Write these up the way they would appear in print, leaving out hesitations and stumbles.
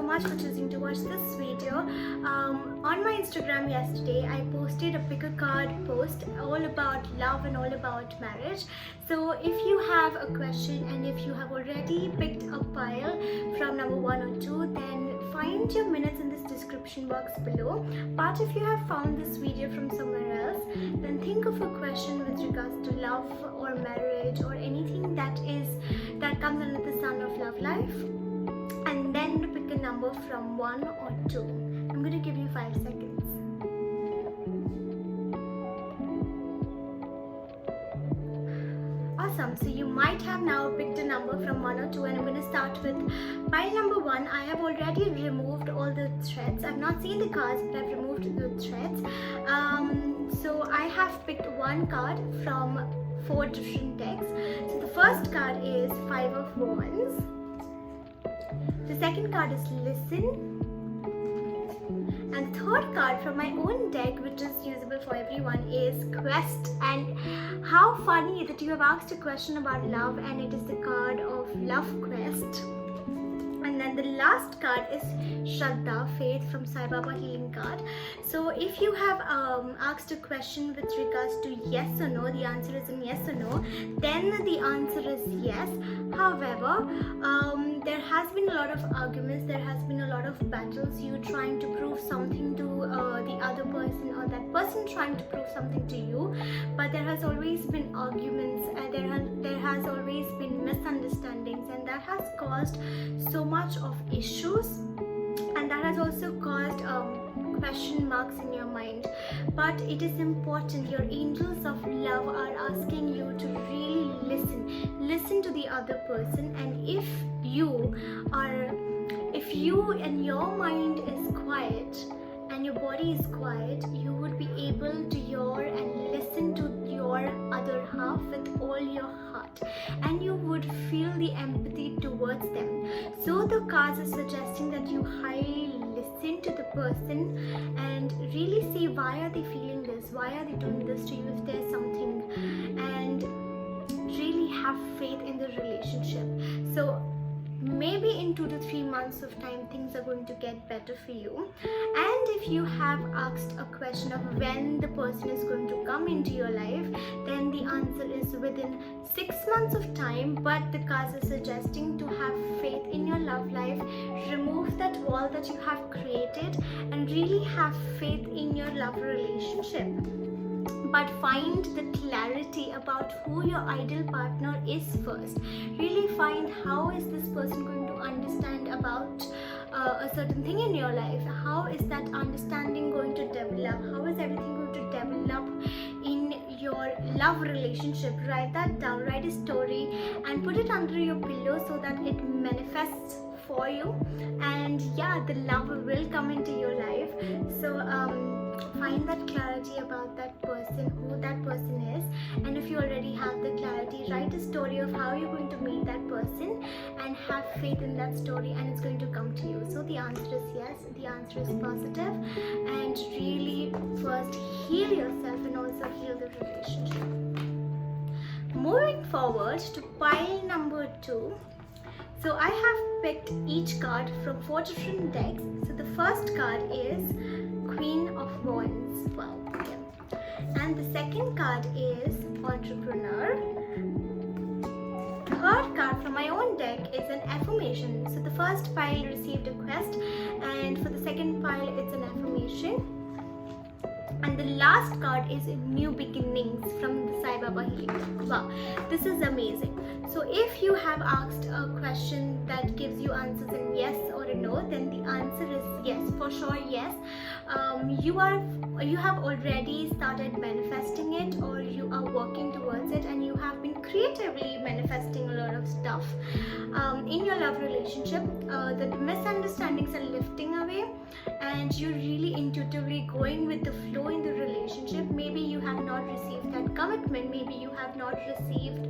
much for choosing to watch this video. On my Instagram yesterday, I posted a pick a card post all about love and all about marriage. So if you have a question and if you have already picked a pile from number 1 or 2, then find your minutes in this description box below. But if you have found this video from somewhere else, then think of a question with regards to love or marriage or anything that comes under the sun of love life, and then pick a number from 1 or 2. I'm going to give you 5 seconds. Awesome. So you might have now picked a number from 1 or 2, and I'm going to start with pile number 1. I have already removed all the threads. I've not seen the cards, but I've removed the threads. So I have picked one card from 4 different decks. So the first card is 5 of Wands. The second card is Listen. And the third card from my own deck, which is usable for everyone, is Quest. And how funny that you have asked a question about love and it is the card of Love Quest. And then the last card is Shraddha, Faith from Sai Baba Healing card. So if you have asked a question with regards to yes or no, the answer is in yes or no, then the answer is yes. However, there has been a lot of arguments, there has been a lot of battles, you trying to prove something to the other person or that person trying to prove something to you, but there has always been arguments and there has always been misunderstandings, and that has caused so much of issues, and that has also caused question marks in your mind. But it is important, your angels of love are asking you to really listen to the other person, and if you and your mind is quiet and your body is quiet, you would be able to hear and listen to your other half with all your heart, and you would feel the empathy towards them. So the cards are suggesting that you highly listen to the person and really see why are they feeling this, why are they doing this to you if there's something, and really have faith in the relationship. So maybe in 2 to 3 months of time things are going to get better for you. And if you have asked a question of when the person is going to come into your life, then the answer is within 6 months of time. But the cards are suggesting to have faith in your love life, remove that wall that you have created, and really have faith in your love relationship. But find the clarity about who your ideal partner is first. Really find how is this person going to understand about a certain thing in your life. How is that understanding going to develop? How is everything going to develop in your love relationship? Write that down, write a story and put it under your pillow so that it manifests for you, and yeah, the love will come into your life. So find that clarity about that person, who that person is, and if you already have the clarity, write a story of how you're going to meet that person and have faith in that story, and it's going to come to you. So the answer is yes, the answer is positive, and really first heal yourself and also heal the relationship. Moving forward to pile number 2. So I have picked each card from 4 different decks. So the first card is Queen of Wands. Wow. Yeah. And the second card is Entrepreneur. Third card from my own deck is an affirmation. So the first pile received a quest, and for the second pile it's an affirmation. And the last card is New Beginnings from the Sai Baba Healing. Wow, this is amazing. So if you have asked a question that gives you answers in yes or a no, then the answer is yes, for sure yes. You have already started manifesting it, or you are working towards it, and you have been creatively manifesting a lot of stuff in your love relationship. The misunderstandings are lifting away, and you're really intuitively going with the flow in the relationship. Maybe you have not received that commitment, maybe you have not received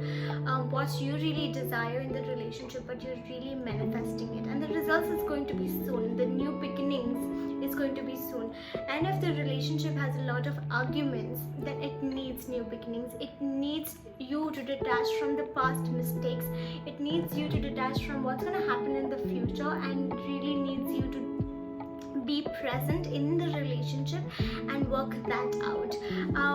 what you really desire in the relationship, but you're really manifesting it, and the results is going to be soon. The new beginnings is going to be soon. And if the relationship has a lot of arguments, then it needs new beginnings. It needs you to detach from the past mistakes. It needs you to detach from what's going to happen in the future. future and really needs you to be present in the relationship and work that out.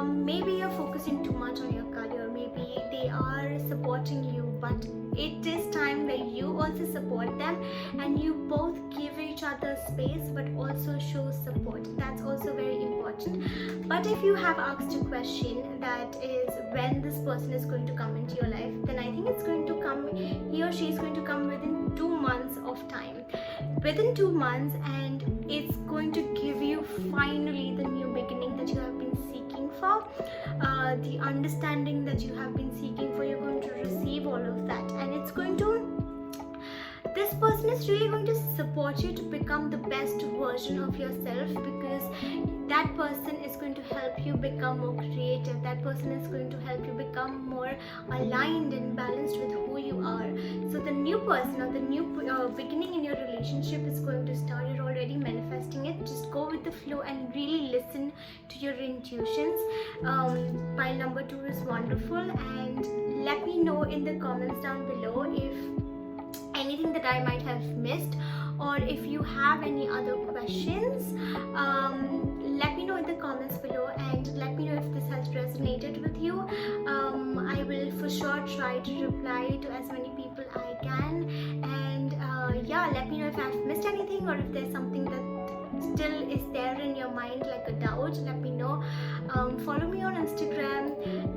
Maybe you're focusing too much on your career, maybe they are supporting you, but it is time where you also support them and you both give each other space but also show support. That's also very important. But if you have asked a question, that is when this person is going to come into your life, then I think it's going to come, he or she is going to come within 2 months of time. Within 2 months, and it's going to give you finally the new beginning that you have been seeking for, the understanding that you have been seeking for. You're going to receive all of that, and it's going to, this person is really going to support you to become the best version of yourself, because that person is going to help you become more creative. That person is going to help you become more aligned and balanced with who you are. So the new person or the new beginning in your relationship is going to start. You're already manifesting it. Just go with the flow and really listen to your intuitions. Pile number 2 is wonderful, and let me know in the comments down below if anything that I might have missed, or if you have any other questions. Let me know in the comments below, and let me know if this has resonated with you. I will for sure try to reply to as many people I can, and yeah, let me know if I've missed anything, or if there's something that still is there in your mind like a doubt. Let me know. Follow me on Instagram,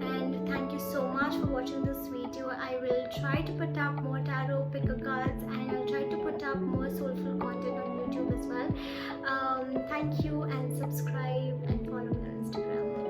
and thank you so much for watching this video. I will try to put up more tarot picker cards, and I'll try to put up more soulful content on YouTube as well. Thank you, and subscribe and follow me on Instagram.